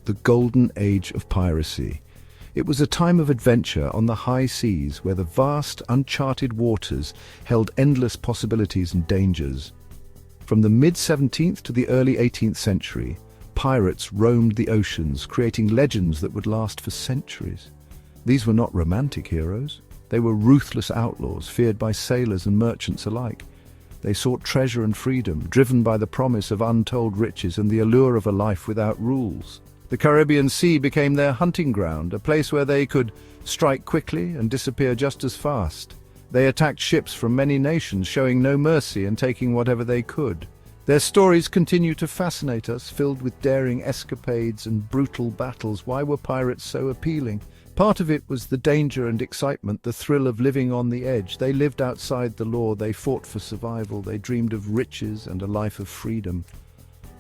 the Golden Age of Piracy. It was a time of adventure on the high seas where the vast, uncharted waters held endless possibilities and dangers. From the mid-17th to the early 18th century, pirates roamed the oceans, creating legends that would last for centuries. These were not romantic heroes. They were ruthless outlaws, feared by sailors and merchants alike. They sought treasure and freedom, driven by the promise of untold riches and the allure of a life without rules. The Caribbean Sea became their hunting ground, a place where they could strike quickly and disappear just as fast. They attacked ships from many nations, showing no mercy and taking whatever they could. Their stories continue to fascinate us, filled with daring escapades and brutal battles. Why were pirates so appealing? Part of it was the danger and excitement, the thrill of living on the edge. They lived outside the law, they fought for survival, they dreamed of riches and a life of freedom.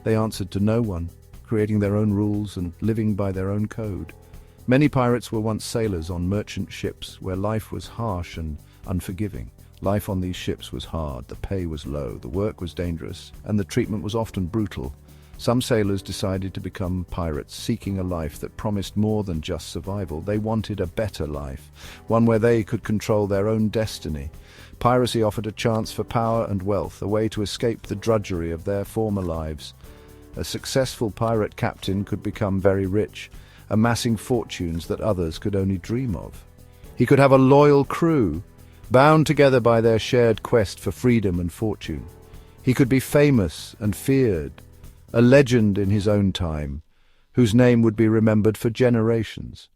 They answered to no one, creating their own rules and living by their own code. Many pirates were once sailors on merchant ships where life was harsh and unforgiving. Life on these ships was hard, the pay was low, the work was dangerous, and the treatment was often brutal. Some sailors decided to become pirates, seeking a life that promised more than just survival. They wanted a better life, one where they could control their own destiny. Piracy offered a chance for power and wealth, a way to escape the drudgery of their former lives. A successful pirate captain could become very rich, amassing fortunes that others could only dream of. He could have a loyal crew, bound together by their shared quest for freedom and fortune. He could be famous and feared, a legend in his own time, whose name would be remembered for generations.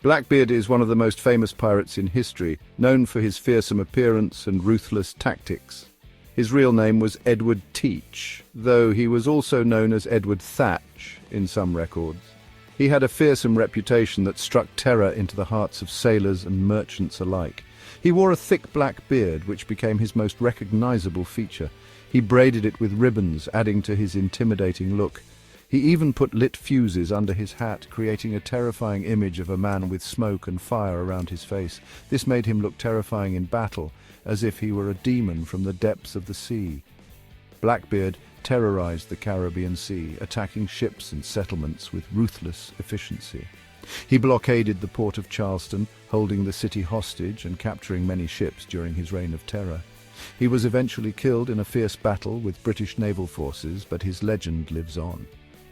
Blackbeard is one of the most famous pirates in history, known for his fearsome appearance and ruthless tactics. His real name was Edward Teach, though he was also known as Edward Thatch in some records. He had a fearsome reputation that struck terror into the hearts of sailors and merchants alike. He wore a thick black beard, which became his most recognizable feature. He braided it with ribbons, adding to his intimidating look. He even put lit fuses under his hat, creating a terrifying image of a man with smoke and fire around his face. This made him look terrifying in battle, as if he were a demon from the depths of the sea. Blackbeard terrorized the Caribbean Sea, attacking ships and settlements with ruthless efficiency. He blockaded the port of Charleston, holding the city hostage and capturing many ships during his reign of terror. He was eventually killed in a fierce battle with British naval forces, but his legend lives on.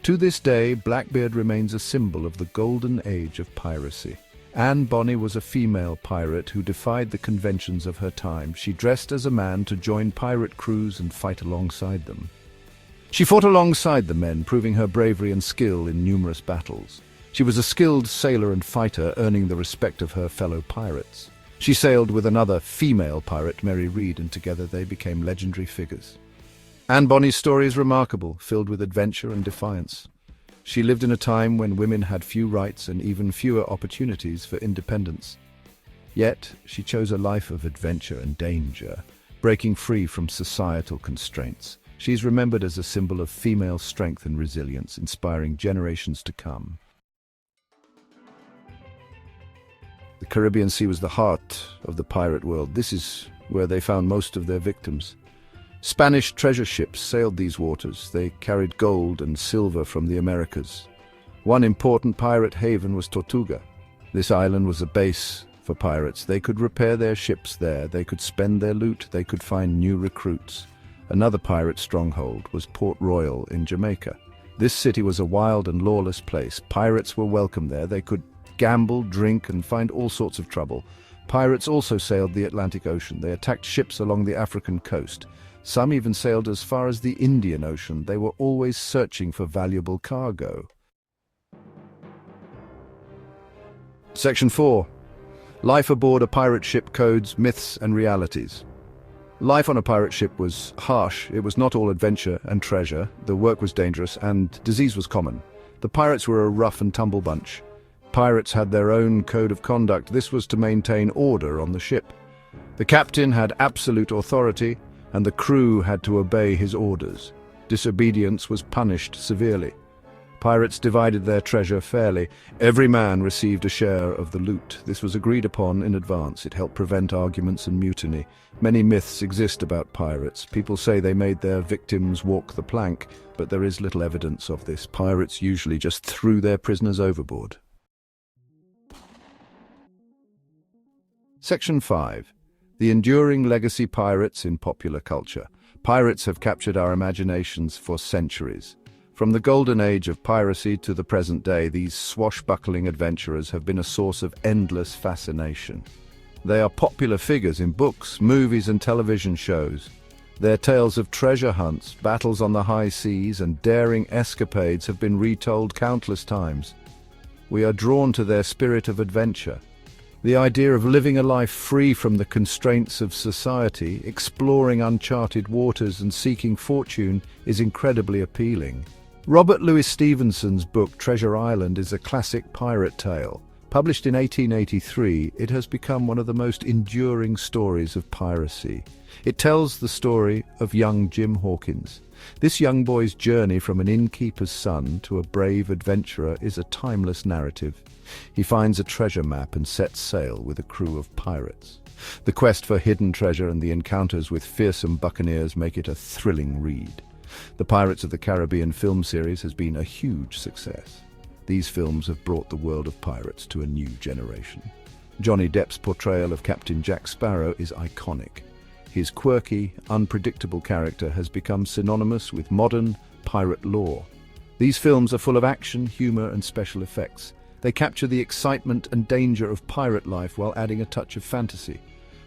To this day, Blackbeard remains a symbol of the Golden Age of Piracy. Bonny was a female pirate who defied the conventions of her time. She dressed as a man to join pirate crews and fight alongside them. She fought alongside the men, proving her bravery and skill in numerous battles. She was a skilled sailor and fighter, earning the respect of her fellow pirates. She sailed with another female pirate, Mary Read, and together they became legendary figures. Anne Bonny's story is remarkable, filled with adventure and defiance. She lived in a time when women had few rights and even fewer opportunities for independence. Yet, she chose a life of adventure and danger, breaking free from societal constraints. She is remembered as a symbol of female strength and resilience, inspiring generations to come. The Caribbean Sea was the heart of the pirate world. This is where they found most of their victims. Spanish treasure ships sailed these waters. They carried gold and silver from the Americas. One important pirate haven was Tortuga. This island was a base for pirates. They could repair their ships there. They could spend their loot. They could find new recruits. Another pirate stronghold was Port Royal in Jamaica. This city was a wild and lawless place. Pirates were welcome there. They could gamble, drink, and find all sorts of trouble. Pirates also sailed the Atlantic Ocean. They attacked ships along the African coast. Some even sailed as far as the Indian Ocean. They were always searching for valuable cargo. Section 4. Life aboard a pirate ship: codes, myths, and realities. Life on a pirate ship was harsh. It was not all adventure and treasure. The work was dangerous, and disease was common. The pirates were a rough and tumble bunch. Pirates had their own code of conduct. This was to maintain order on the ship. The captain had absolute authority, and the crew had to obey his orders. Disobedience was punished severely. Pirates divided their treasure fairly. Every man received a share of the loot. This was agreed upon in advance. It helped prevent arguments and mutiny. Many myths exist about pirates. People say they made their victims walk the plank, but there is little evidence of this. Pirates usually just threw their prisoners overboard. Section 5. The enduring legacy pirates in popular culture. Pirates have captured our imaginations for centuries. From the Golden Age of Piracy to the present day, these swashbuckling adventurers have been a source of endless fascination. They are popular figures in books, movies, and television shows. Their tales of treasure hunts, battles on the high seas, and daring escapades have been retold countless times. We are drawn to their spirit of adventure. The idea of living a life free from the constraints of society, exploring uncharted waters and seeking fortune is incredibly appealing. Robert Louis Stevenson's book Treasure Island is a classic pirate tale. Published in 1883, it has become one of the most enduring stories of piracy. It tells the story of young Jim Hawkins. This young boy's journey from an innkeeper's son to a brave adventurer is a timeless narrative. He finds a treasure map and sets sail with a crew of pirates. The quest for hidden treasure and the encounters with fearsome buccaneers make it a thrilling read. The Pirates of the Caribbean film series has been a huge success. These films have brought the world of pirates to a new generation. Johnny Depp's portrayal of Captain Jack Sparrow is iconic. His quirky, unpredictable character has become synonymous with modern pirate lore. These films are full of action, humor, and special effects. They capture the excitement and danger of pirate life while adding a touch of fantasy.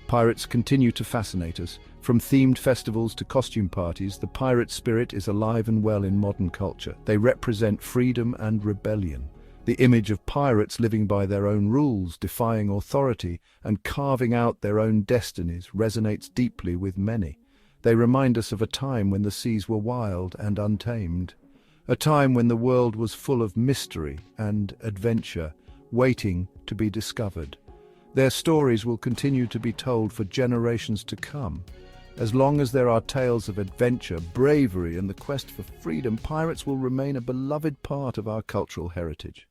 Pirates continue to fascinate us. From themed festivals to costume parties, the pirate spirit is alive and well in modern culture. They represent freedom and rebellion. The image of pirates living by their own rules, defying authority, and carving out their own destinies resonates deeply with many. They remind us of a time when the seas were wild and untamed. A time when the world was full of mystery and adventure, waiting to be discovered. Their stories will continue to be told for generations to come. As long as there are tales of adventure, bravery, and the quest for freedom, pirates will remain a beloved part of our cultural heritage.